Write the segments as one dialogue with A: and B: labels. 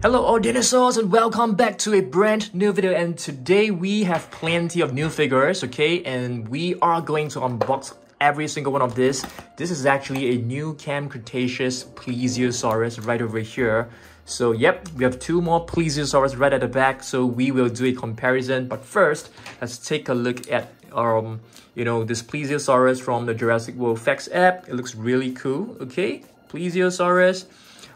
A: Hello all dinosaurs and welcome back to a brand new video, and today we have plenty of new figures, okay, and we are going to unbox every single one of this. This is actually a new Camp Cretaceous Plesiosaurus right over here. So yep, we have two more Plesiosaurus right at the back, so we will do a comparison. But first, let's take a look at this Plesiosaurus from the Jurassic World Facts app. It looks really cool, okay? Plesiosaurus.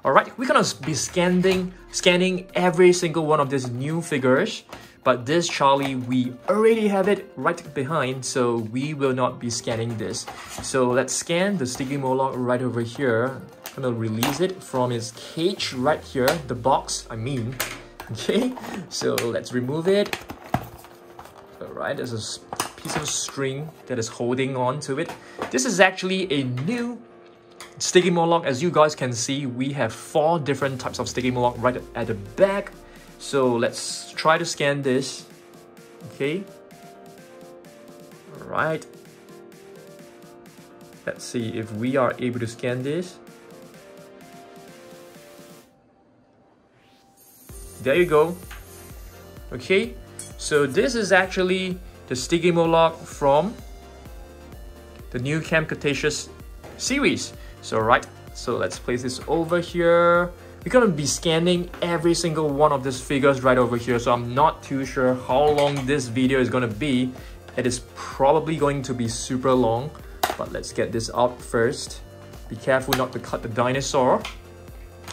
A: Alright, we're gonna be scanning every single one of these new figures, but this Charlie, we already have it right behind, so we will not be scanning this. So let's scan the Stygimoloch right over here. I'm gonna release it from its cage right here, the box, I mean. Okay, so let's remove it. Alright, there's a piece of string that is holding on to it. This is actually a new Stygimoloch. As you guys can see, we have 4 different types of Stygimoloch right at the back. So let's try to scan this. Okay. Alright. Let's see if we are able to scan this. There you go. Okay. So this is actually the Stygimoloch from the new Camp Cretaceous series. So right, so let's place this over here. We're gonna be scanning every single one of these figures right over here. So I'm not too sure how long this video is gonna be. It is probably going to be super long, but let's get this out first. Be careful not to cut the dinosaur.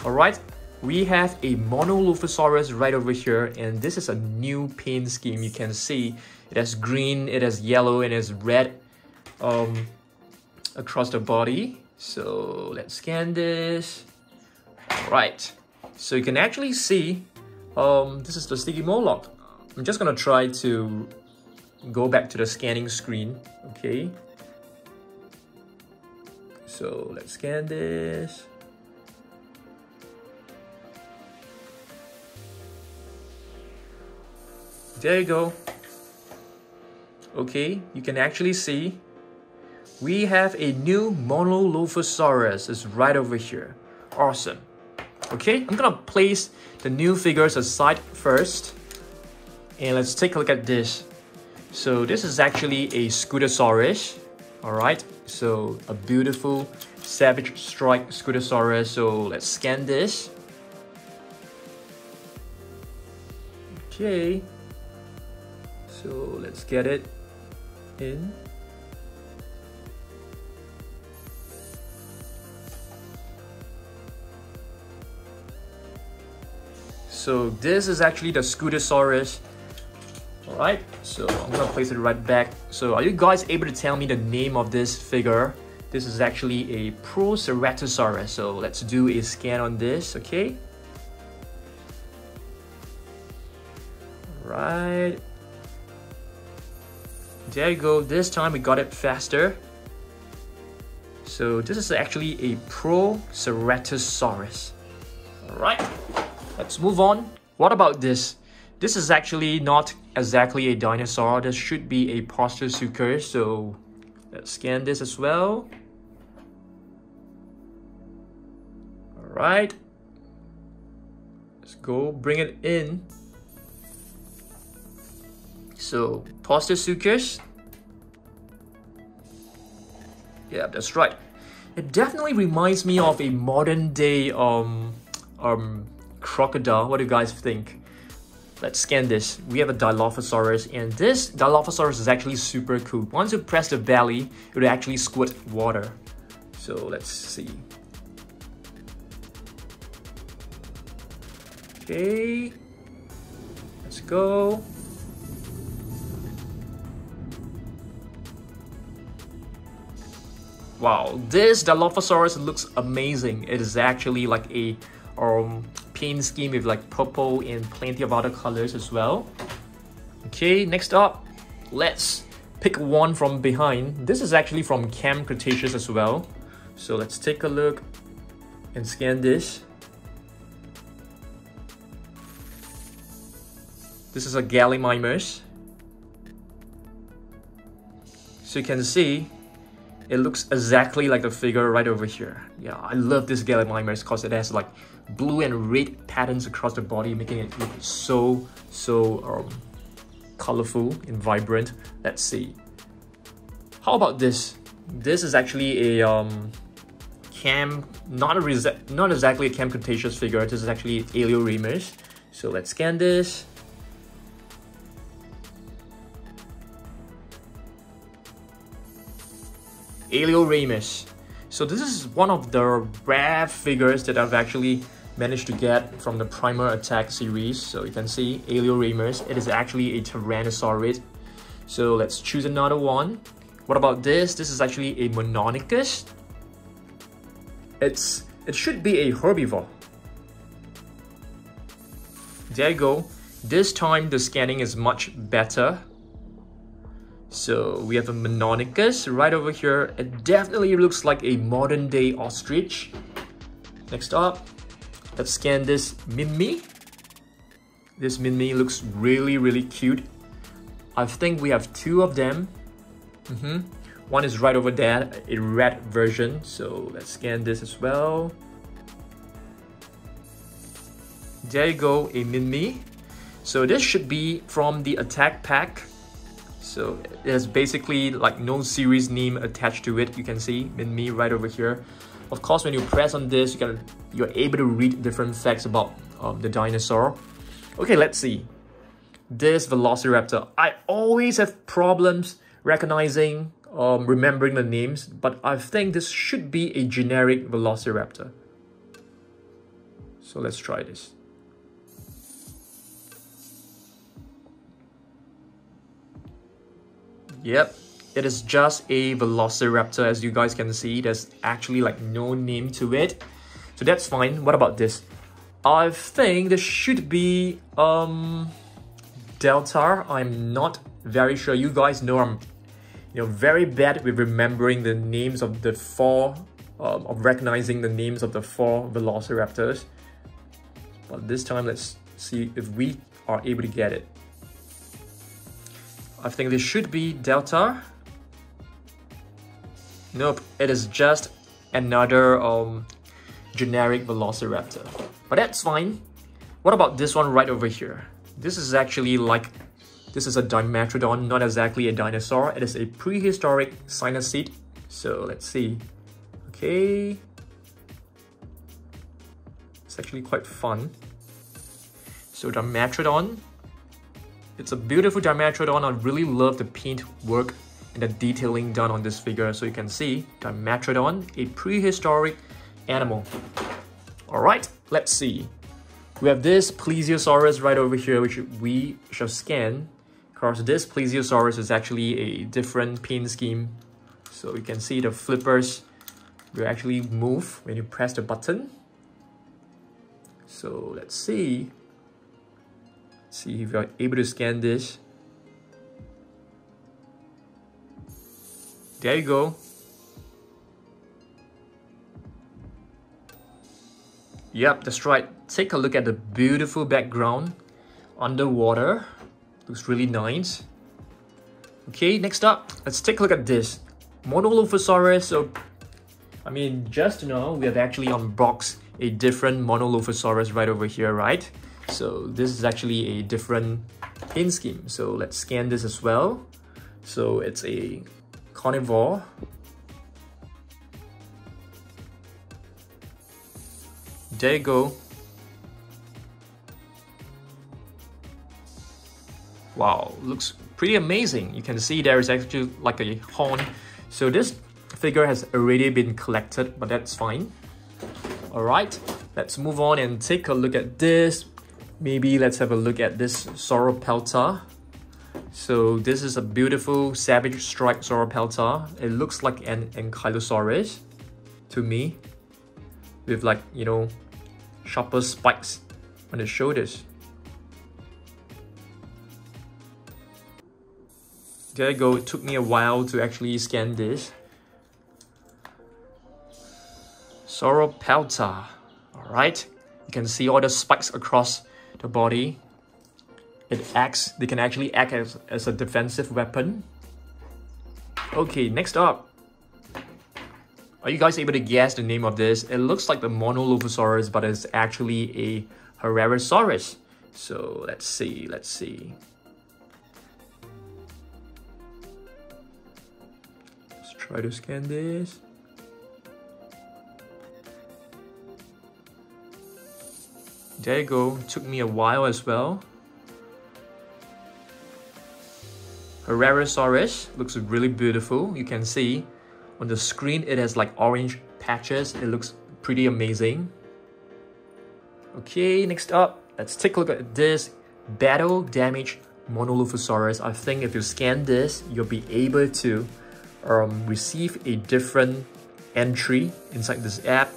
A: Alright, we have a Monolophosaurus right over here, and this is a new paint scheme. You can see it has green, it has yellow, and it has red across the body. So let's scan this. Alright, so you can actually see this is the Stygimoloch. I'm just gonna try to go back to the scanning screen. Okay, so let's scan this. There you go. Okay, you can actually see we have a new Monolophosaurus. It's right over here. Awesome. Okay, I'm gonna place the new figures aside first, and let's take a look at this. So this is actually a Scootosaurus. Alright, so a beautiful savage stripe Scootosaurus. So let's scan this. Okay, so let's get it in. So this is actually the Scootosaurus. Alright, so I'm gonna place it right back. So are you guys able to tell me the name of this figure? This is actually a Prehistoric. So let's do a scan on this, okay? Right. There you go. This time we got it faster. So this is actually a Prehistoric. Alright. Let's move on. What about this? This is actually not exactly a dinosaur. This should be a Plesiosaurus. So let's scan this as well. Alright. Let's go bring it in. So Plesiosaurus. Yeah, that's right. It definitely reminds me of a modern day crocodile. What do you guys think? Let's scan this. We have a Dilophosaurus, and this Dilophosaurus is actually super cool. Once you press the belly, it will actually squirt water. So let's see. Okay, let's go. Wow, this Dilophosaurus looks amazing. It is actually like a paint scheme with like purple and plenty of other colors as well. Okay, next up, let's pick one from behind. This is actually from Camp Cretaceous as well. So let's take a look and scan this. This is a Gallimimus. So you can see it looks exactly like the figure right over here. Yeah, I love this Gallimimus because it has like blue and red patterns across the body, making it look so colorful and vibrant. Let's see. How about this? This is actually a not exactly a Camp Cretaceous figure. This is actually Coelurus. So let's scan this. Coelurus. So this is one of the rare figures that I've actually managed to get from the Primer Attack series. So you can see Coelurus. It is actually a Tyrannosaurid. So let's choose another one. What about this? This is actually a Monolophosaurus. It should be a herbivore. There you go. This time the scanning is much better. So we have a Monolophosaurus right over here. It definitely looks like a modern day ostrich. Next up, let's scan this Mimi. This Mimi looks really cute. I think we have two of them. One is right over there, a red version. So let's scan this as well. There you go, a Mimi. So this should be from the attack pack. So it has basically like no series name attached to it. You can see Mimi right over here. Of course, when you press on this, you're able to read different facts about the dinosaur. Okay, let's see. This Velociraptor. I always have problems recognizing, remembering the names, but I think this should be a generic Velociraptor. So let's try this. Yep, it is just a Velociraptor. As you guys can see, there's actually like no name to it. So that's fine. What about this? I think this should be Delta. I'm not very sure. You guys know I'm very bad with remembering the names of the four, of recognizing the names of the four Velociraptors. But this time, let's see if we are able to get it. I think this should be Delta. Nope, it is just another generic Velociraptor. But that's fine. What about this one right over here? This is actually this is a Dimetrodon, not exactly a dinosaur. It is a prehistoric cynosyd. So let's see. Okay. It's actually quite fun. So Dimetrodon. It's a beautiful Dimetrodon. I really love the paint work and the detailing done on this figure. So you can see Dimetrodon, a prehistoric animal. All right, let's see. We have this Plesiosaurus right over here, which we shall scan. Of course, this Plesiosaurus is actually a different paint scheme. So you can see the flippers will actually move when you press the button. So let's see. See if you're able to scan this. There you go. Yep, that's right. Take a look at the beautiful background underwater. Looks really nice. Okay, next up, let's take a look at this Monolophosaurus. So, I mean, just now we have actually unboxed a different Monolophosaurus right over here, right? So this is actually a different paint scheme. So let's scan this as well. So it's a carnivore. There you go. Wow, looks pretty amazing. You can see there is actually like a horn. So this figure has already been collected, but that's fine. All right, let's move on and take a look at this. Maybe let's have a look at this Sauropelta. So this is a beautiful savage striped Sauropelta. It looks like an Ankylosaurus to me, with like, sharper spikes on the shoulders. There you go. It took me a while to actually scan this. Sauropelta. All right. You can see all the spikes across the body. They can actually act as a defensive weapon. Okay, next up. Are you guys able to guess the name of this? It looks like the Monolophosaurus, but it's actually a Herbivores. So let's see. Let's try to scan this. There you go. Took me a while as well. Herbivores looks really beautiful. You can see on the screen it has like orange patches. It looks pretty amazing. Okay, next up, let's take a look at this battle damage Monolophosaurus. I think if you scan this, you'll be able to receive a different entry inside this app.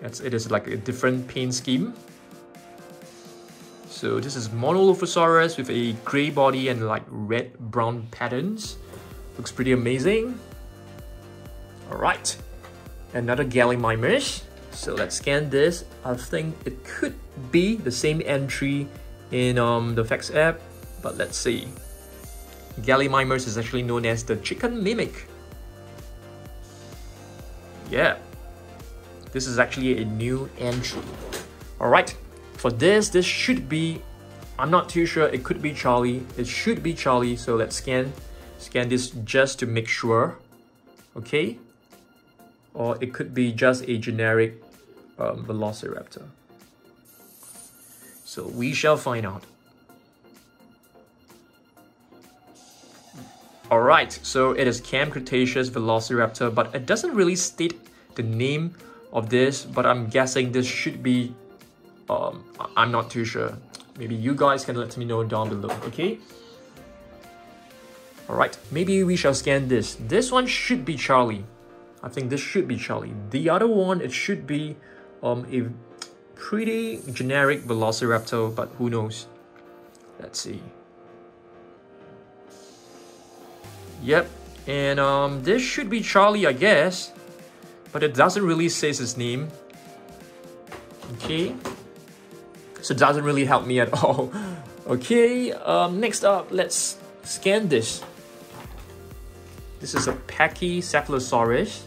A: It is like a different paint scheme. So this is Monolophosaurus with a gray body and like red-brown patterns. Looks pretty amazing. Alright, another Gallimimus. So let's scan this. I think it could be the same entry in the Facts app, but let's see. Gallimimus is actually known as the chicken mimic. Yeah, this is actually a new entry. Alright, for this should be, I'm not too sure, it could be Charlie. It should be Charlie, so let's scan this just to make sure. Okay, or it could be just a generic Velociraptor. So we shall find out. Alright, so it is Camp Cretaceous Velociraptor, but it doesn't really state the name of this, but I'm guessing this should be, I'm not too sure. Maybe you guys can let me know down below, okay? Alright, maybe we shall scan this. This one should be Charlie. I think this should be Charlie. The other one, it should be a pretty generic Velociraptor, but who knows? Let's see. Yep, and this should be Charlie, I guess, but it doesn't really say his name. Okay, so it doesn't really help me at all. Okay, next up, let's scan this. This is a Pachycephalosaurus.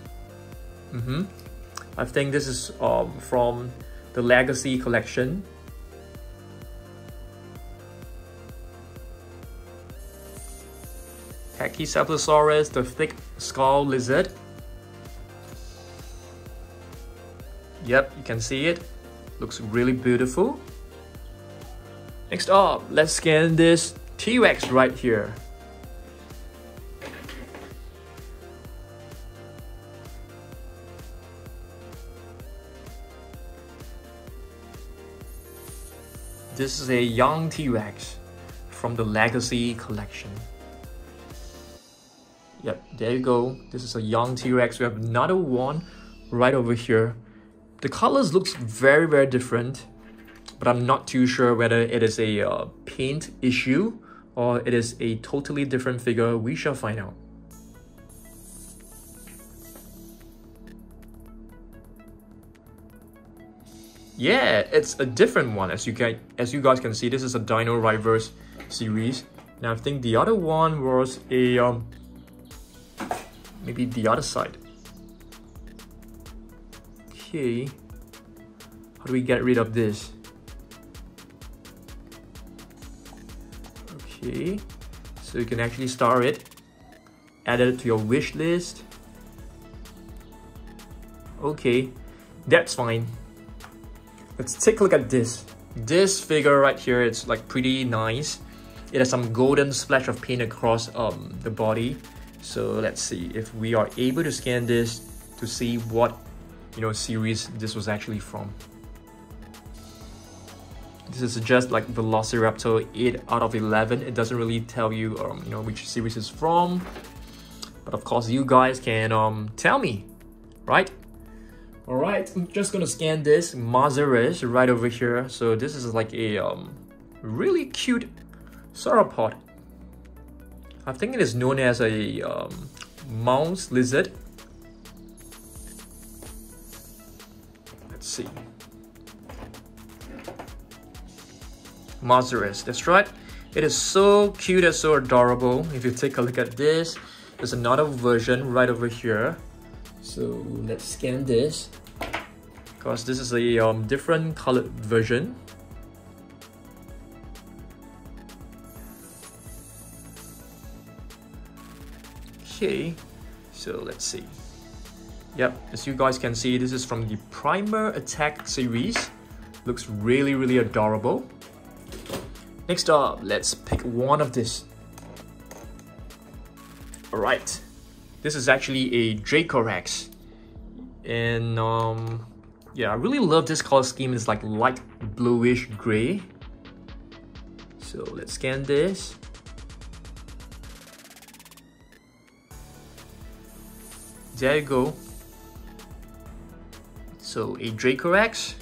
A: I think this is from the Legacy collection. Pachycephalosaurus, the thick skull lizard. Yep, you can see it. Looks really beautiful. Next up, let's scan this T-Rex right here. This is a young T-Rex from the Legacy collection. Yep, there you go. This is a young T-Rex. We have another one right over here. The colors looks very, very different, but I'm not too sure whether it is a paint issue or it is a totally different figure. We shall find out. Yeah, it's a different one. As you guys can see, this is a Dinosaurs series. Now I think the other one was a maybe the other side. Okay, how do we get rid of this? Okay, so you can actually star it, add it to your wish list. Okay, that's fine. Let's take a look at this. This figure right here, it's like pretty nice. It has some golden splash of paint across the body. So let's see if we are able to scan this to see what series this was actually from. This is just like Velociraptor 8 out of 11. It doesn't really tell you which series it's from, but of course you guys can tell me, right? Alright, I'm just gonna scan this Mussaurus right over here. So this is like a really cute sauropod. I think it is known as a mouse lizard. Let's see. Mussaurus, that's right. It is so cute and so adorable. If you take a look at this, there's another version right over here. So let's scan this, because this is a different colored version. Okay, so let's see. Yep, as you guys can see, this is from the Primer Attack series. Looks really, really adorable. Next up, let's pick one of this. Alright, this is actually a Dracorex. And yeah, I really love this color scheme. It's like light bluish gray. So let's scan this. There you go. So a Dracorex.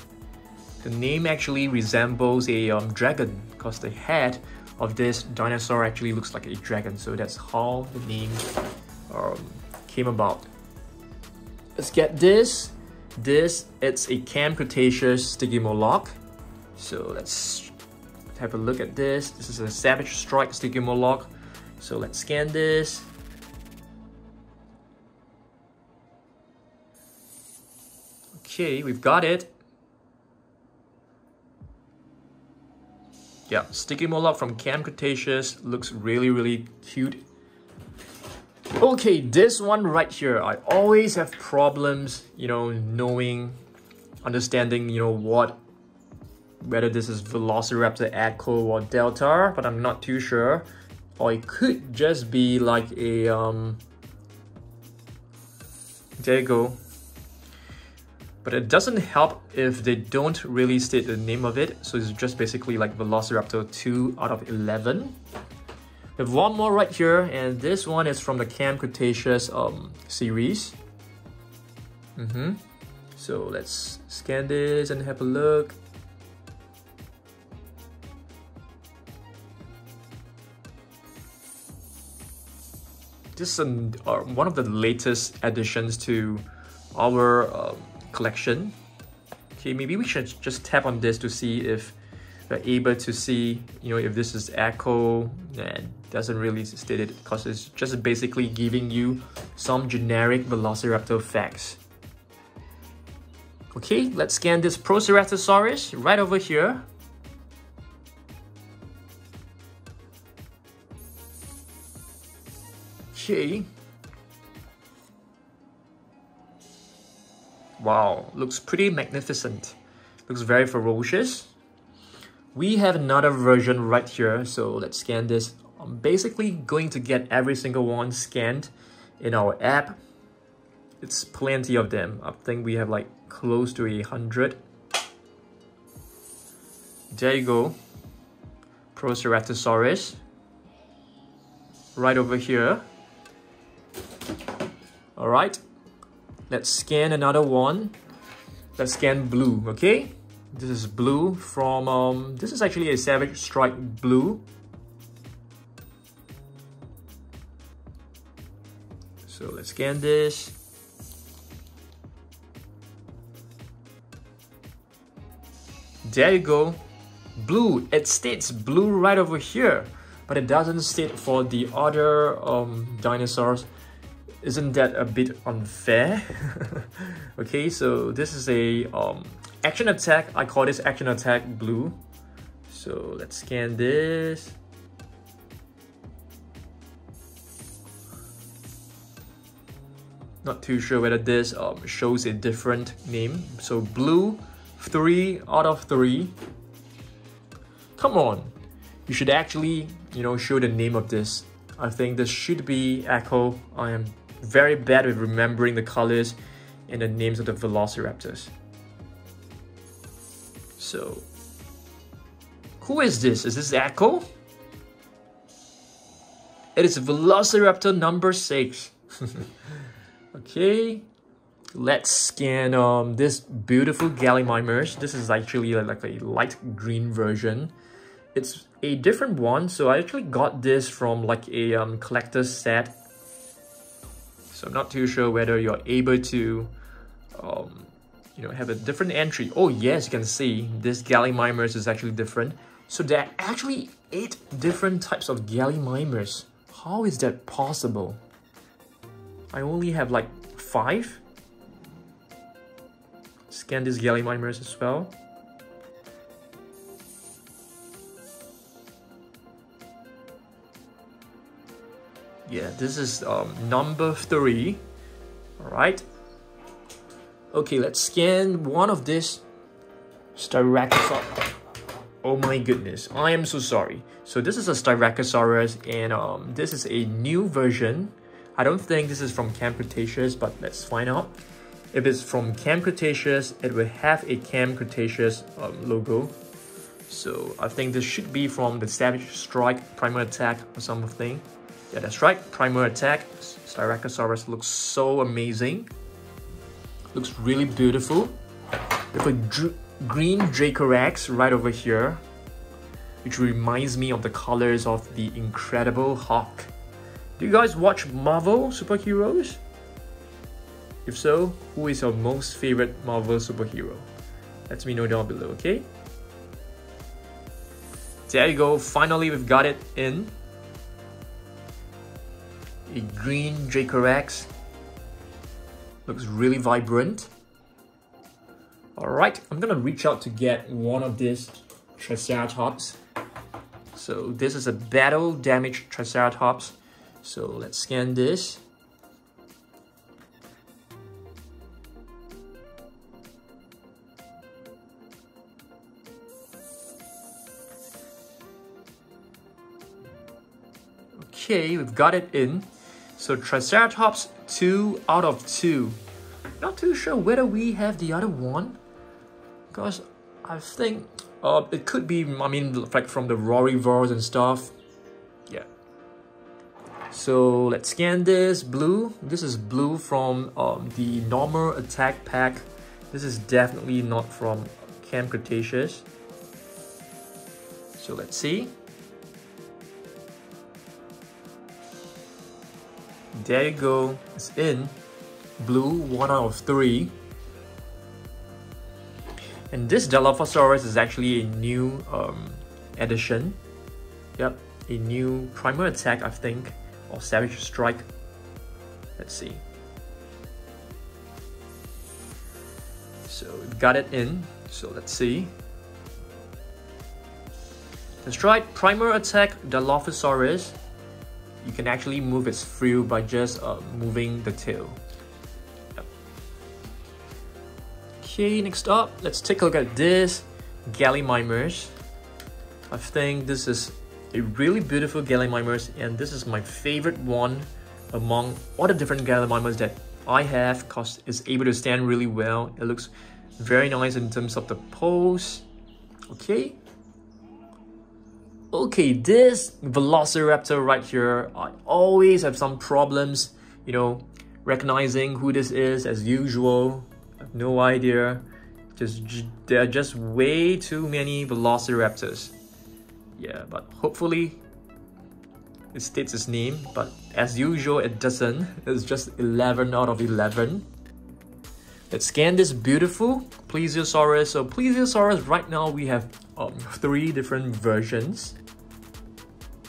A: The name actually resembles a dragon, because the head of this dinosaur actually looks like a dragon. So that's how the name came about. Let's get this. It's a Camp Cretaceous Stygimoloch. So let's have a look at this. This is a Savage Strike Stygimoloch. So let's scan this. Okay, we've got it. Yeah, Stygimoloch from Camp Cretaceous looks really, really cute. Okay, this one right here, I always have problems, you know, understanding, you know, whether this is Velociraptor, Echo, or Delta, but I'm not too sure. Or it could just be like a, there you go. But it doesn't help if they don't really state the name of it. So it's just basically like Velociraptor 2 out of 11. We have one more right here, and this one is from the Camp Cretaceous series. So let's scan this and have a look. This is one of the latest additions to our collection. Okay, maybe we should just tap on this to see if we're able to see, you know, if this is Echo. And doesn't really state it, because it's just basically giving you some generic Velociraptor facts. Okay, let's scan this Prehistoric right over here. Okay. Wow, looks pretty magnificent. Looks very ferocious. We have another version right here, so let's scan this. I'm basically going to get every single one scanned in our app. It's plenty of them. I think we have like close to 100. There you go. Prehistoric. Right over here. Alright. Let's scan another one. Let's scan blue, okay? This is blue from, this is actually a Savage Strike blue. So let's scan this. There you go. Blue, it states blue right over here, but it doesn't state for the other dinosaurs. Isn't that a bit unfair? Okay, so this is a action attack. I call this action attack blue. So let's scan this. Not too sure whether this shows a different name. So blue, 3 out of 3. Come on, you should actually, you know, show the name of this. I think this should be Echo. I am very bad with remembering the colors and the names of the Velociraptors. So, who is this? Is this Echo? It is Velociraptor number 6. Okay, let's scan this beautiful Gallimimus. This is actually like a light green version. It's a different one, so I actually got this from like a collector's set. So I'm not too sure whether you're able to, you know, have a different entry. Oh yes, you can see this Gallimimus is actually different. So there are actually 8 different types of Gallimimus. How is that possible? I only have like 5. Scan these Gallimimus as well. Yeah, this is number 3. Alright. Okay, let's scan one of this Styracosaurus. Oh my goodness, I am so sorry. So this is a Styracosaurus, and this is a new version. I don't think this is from Camp Cretaceous, but let's find out. If it's from Camp Cretaceous, it will have a Camp Cretaceous logo. So I think this should be from the Savage Strike, Primal Attack or something. Yeah, that's right, Primal Attack. Styracosaurus looks so amazing. Looks really beautiful. With a green Dracorax right over here, which reminds me of the colors of the Incredible Hulk. Do you guys watch Marvel superheroes? If so, who is your most favorite Marvel superhero? Let me know down below, okay? There you go, finally we've got it in. A green Dracorax. Looks really vibrant. Alright, I'm gonna reach out to get one of these Triceratops. So this is a battle damaged Triceratops. So let's scan this. Okay, we've got it in. So Triceratops 2 out of 2. Not too sure whether we have the other one, because I think it could be, I mean, like from the Herbivores and stuff. Yeah. So let's scan this blue. This is blue from the normal attack pack. This is definitely not from Camp Cretaceous. So let's see. There you go, it's in. Blue, 1 out of 3. And this Dilophosaurus is actually a new addition. Yep, a new Primal Attack, I think, or Savage Strike. Let's see. So we've got it in, so let's see. That's right, Primal Attack Dilophosaurus. You can actually move its frill by just moving the tail. Yep. Okay, next up, let's take a look at this Gallimimus. I think this is a really beautiful Gallimimus, and this is my favorite one among all the different Gallimimus that I have, because it's able to stand really well. It looks very nice in terms of the pose. Okay. Okay, this Velociraptor right here, I always have some problems, you know, recognizing who this is as usual. I have no idea. There are just way too many Velociraptors. Yeah, but hopefully it states its name, but as usual it doesn't. It's just 11 out of 11. Let's scan this beautiful Plesiosaurus. So Plesiosaurus, right now we have 3 different versions.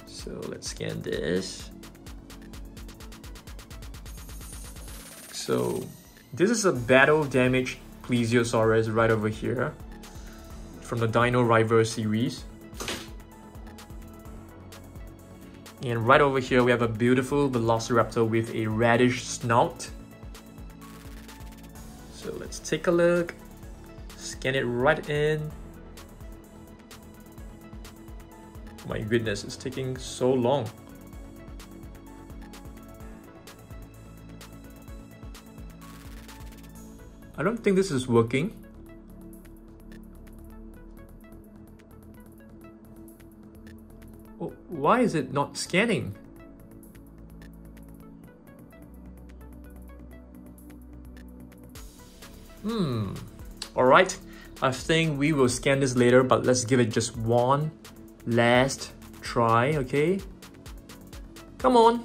A: So let's scan this. So this is a battle damaged Plesiosaurus right over here from the Dino Rival series. And right over here we have a beautiful Velociraptor with a reddish snout. So let's take a look. Scan it right in. My goodness, it's taking so long. I don't think this is working. Oh, why is it not scanning? Alright, I think we will scan this later, but let's give it just one last try, okay? Come on.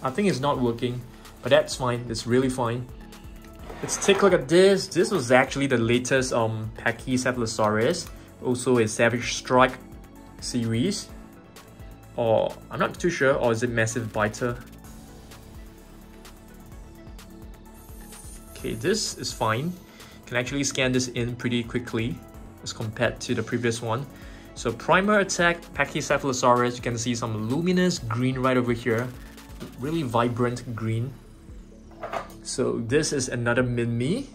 A: I think it's not working, but that's fine. It's really fine. Let's take a look at this. This was actually the latest Pachycephalosaurus, also a Savage Strike series. Or I'm not too sure, or is it Massive Biter? Okay, this is fine. You can actually scan this in pretty quickly as compared to the previous one. So primer attack, Pachycephalosaurus, you can see some luminous green right over here. Really vibrant green. So this is another Min-Me.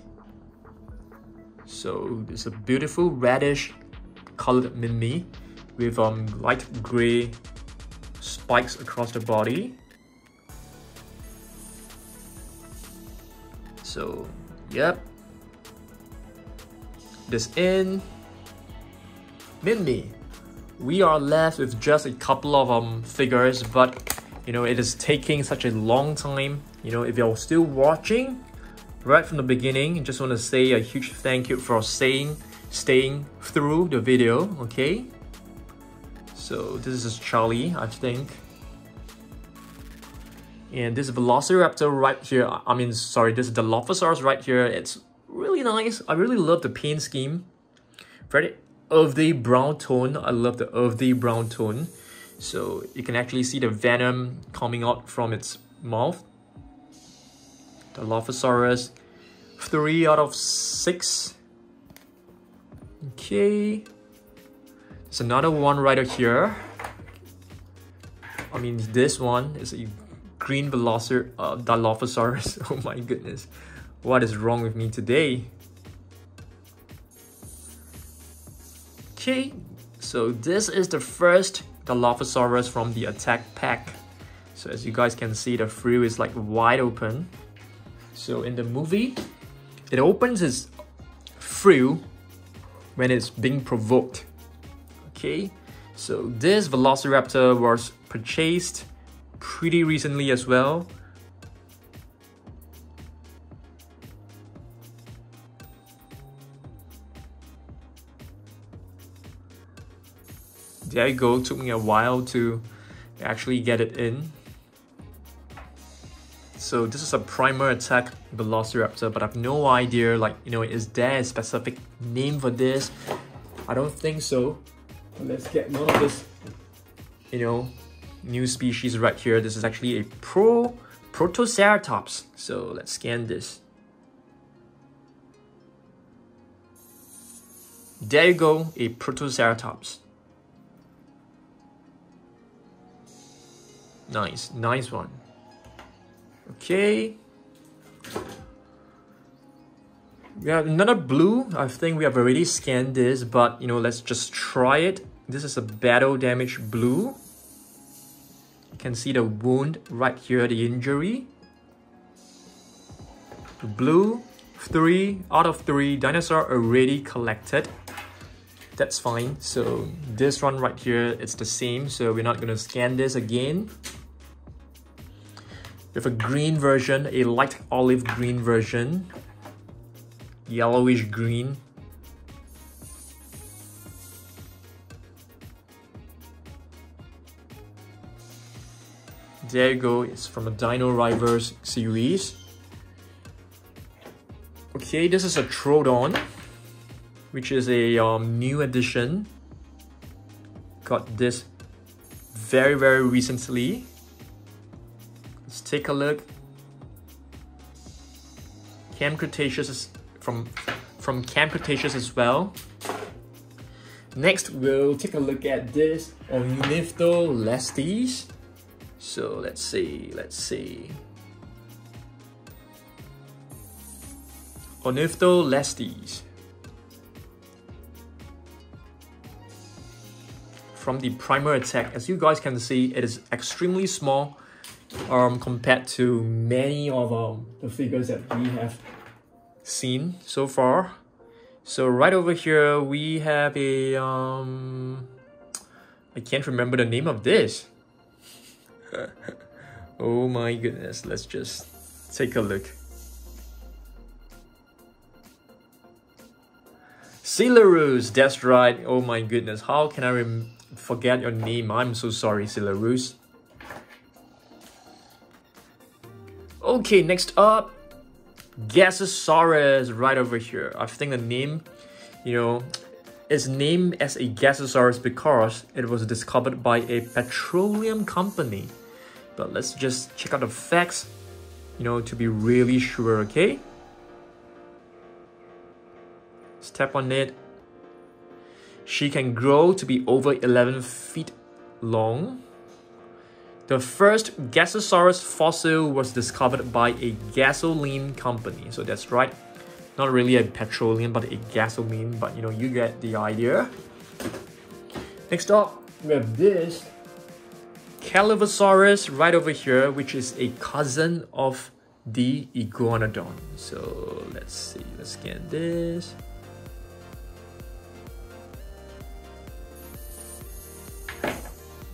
A: So it's a beautiful reddish colored Min-Me with light gray spikes across the body. So, yep. This in Min-Me. We are left with just a couple of figures, but you know, it is taking such a long time. You know, if you're still watching right from the beginning, I just want to say a huge thank you for staying through the video, okay? So this is Charlie, I think. And this Velociraptor right here, I mean, sorry, this is the Dilophosaurus right here. It's really nice. I really love the paint scheme. Very earthy brown tone. I love the earthy brown tone. So you can actually see the venom coming out from its mouth. The Dilophosaurus, 3 out of 6. Okay. There's another one right here. I mean, this one is a green Dilophosaurus. Oh my goodness. What is wrong with me today? Okay, so this is the first Dilophosaurus from the attack pack. So as you guys can see, the frill is like wide open. So in the movie, it opens its frill when it's being provoked. Okay, so this Velociraptor was purchased pretty recently as well. There you go, took me a while to actually get it in. So this is a primer attack Velociraptor, but I have no idea, like, you know, is there a specific name for this? I don't think so. Let's get one of this, you know, new species right here. This is actually a Protoceratops. So let's scan this. There you go, a Protoceratops. Nice, nice one. Okay. We have another blue. I think we have already scanned this, but you know, let's just try it. This is a battle damage blue. You can see the wound right here, the injury. Blue, 3 out of 3. Dinosaur already collected. That's fine. So this one right here, it's the same. So we're not gonna scan this again. We have a green version, a light olive green version. Yellowish green. There you go, it's from a Dino Rivals series. Okay, this is a Troodon, which is a new addition. Got this very recently. Let's take a look. Camp Cretaceous is from Camp Cretaceous as well. Next, we'll take a look at this Ornitholestes. So let's see. Ornitholestes. From the primer attack, as you guys can see, it is extremely small compared to many of the figures that we have seen so far. So right over here we have a I can't remember the name of this. Oh my goodness, let's just take a look. Coelurus, that's right. Oh my goodness, how can I forget your name? I'm so sorry, Coelurus. Okay, next up, Gasosaurus right over here. I think the name, you know, is named as a Gasosaurus because it was discovered by a petroleum company. But let's just check out the facts, you know, to be really sure, okay? Step on it. She can grow to be over 11 feet long. The first Gasosaurus fossil was discovered by a gasoline company. So that's right. Not really a petroleum, but a gasoline. But you know, you get the idea. Next up, we have this Coelurus right over here, which is a cousin of the iguanodon. So let's see. Let's scan this.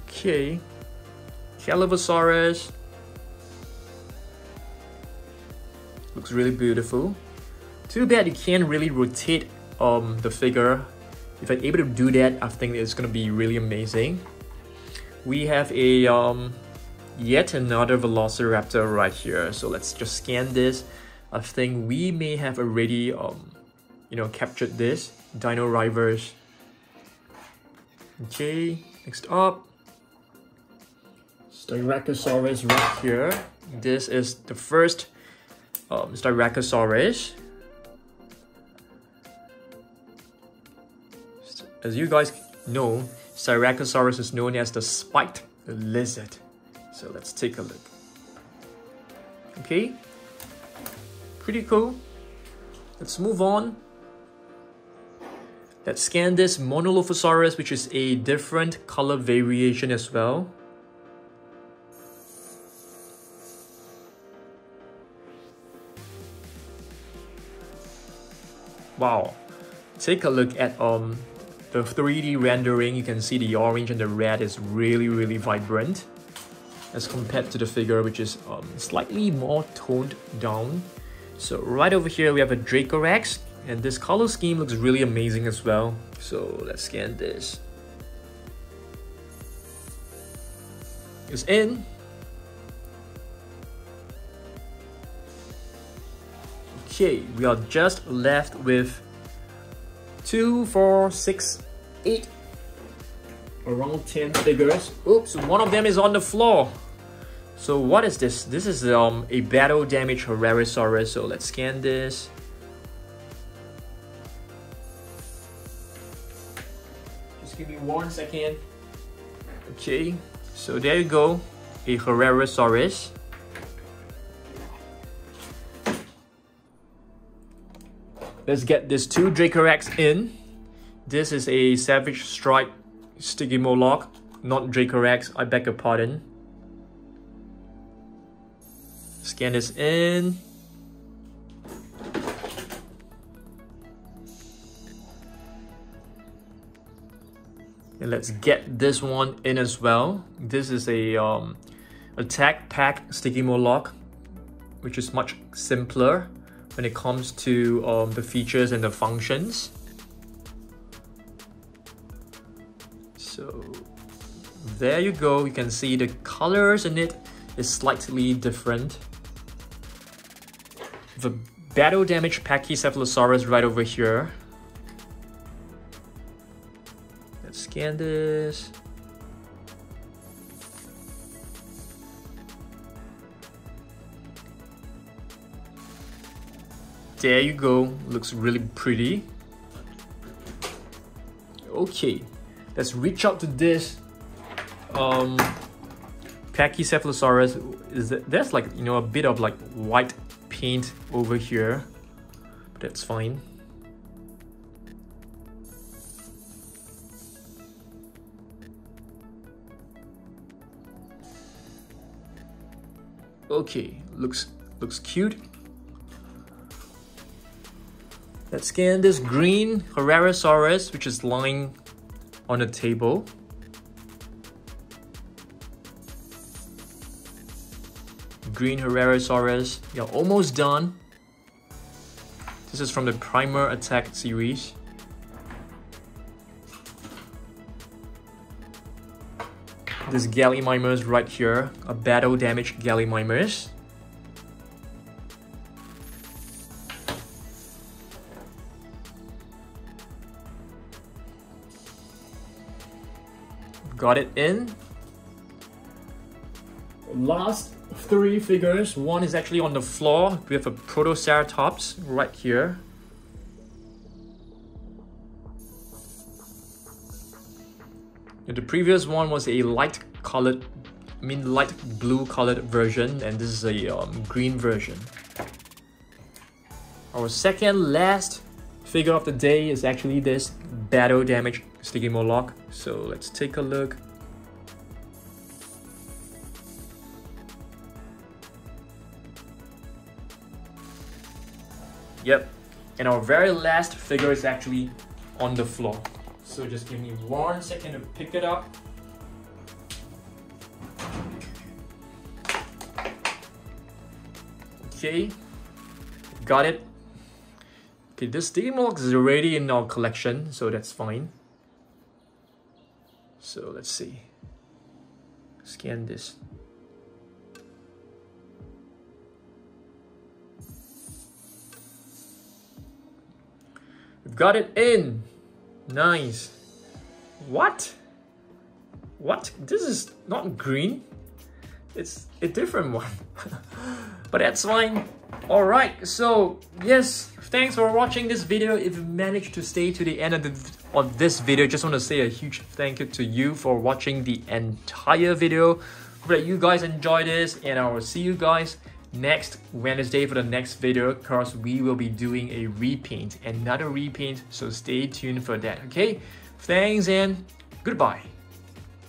A: Okay. Coelurus looks really beautiful. Too bad you can't really rotate the figure. If I'm able to do that, I think it's gonna be really amazing. We have a yet another Velociraptor right here. So let's just scan this. I think we may have already you know, captured this Dino Rivers. Okay, next up. Styracosaurus right here. This is the first Styracosaurus. As you guys know, Styracosaurus is known as the spiked lizard. So let's take a look. Okay, pretty cool. Let's move on. Let's scan this Monolophosaurus, which is a different color variation as well. Wow, take a look at the 3D rendering. You can see the orange and the red is really vibrant as compared to the figure, which is slightly more toned down. So right over here we have a Dracorex, and this color scheme looks really amazing as well. So let's scan this. It's in. Okay, we are just left with 2, 4, 6, 8, around 10 figures. Oops, one of them is on the floor. So what is this? This is a battle damaged Herrerasaurus. So let's scan this. Just give me 1 second. Okay, so there you go, a Herrerasaurus. Let's get this 2 Dracorex in. This is a Savage Strike Stygimoloch, not Dracorex, I beg your pardon. Scan this in. And let's get this one in as well. This is a attack pack Stygimoloch, which is much simpler when it comes to the features and the functions. So there you go. You can see the colors in it is slightly different. The battle damaged Pachycephalosaurus right over here. Let's scan this. There you go, looks really pretty. Okay, let's reach out to this Pachycephalosaurus. There's like, you know, a bit of like white paint over here, but that's fine. Okay, looks cute. Let's scan this green Herrerasaurus, which is lying on the table. Green Herrerasaurus. You're almost done. This is from the Primer Attack series. This Gallimimus right here, a battle damaged Gallimimus. Got it in. Last 3 figures. One is actually on the floor. We have a Protoceratops right here. The previous one was a light blue colored version, and this is a green version. Our second last figure of the day is actually this battle damaged Stygimoloch. So let's take a look. Yep, and our very last figure is actually on the floor. So just give me 1 second to pick it up. Okay, got it. Okay, this Stygimoloch is already in our collection, so that's fine. So let's see. Scan this. We've got it in. Nice. What? What? This is not green. It's a different one. But that's fine. Alright, so yes, thanks for watching this video. If you managed to stay to the end of this video, just want to say a huge thank you to you for watching the entire video. Hope that you guys enjoyed this, and I will see you guys next Wednesday for the next video, because we will be doing a repaint, another repaint, so stay tuned for that. Okay, thanks and goodbye.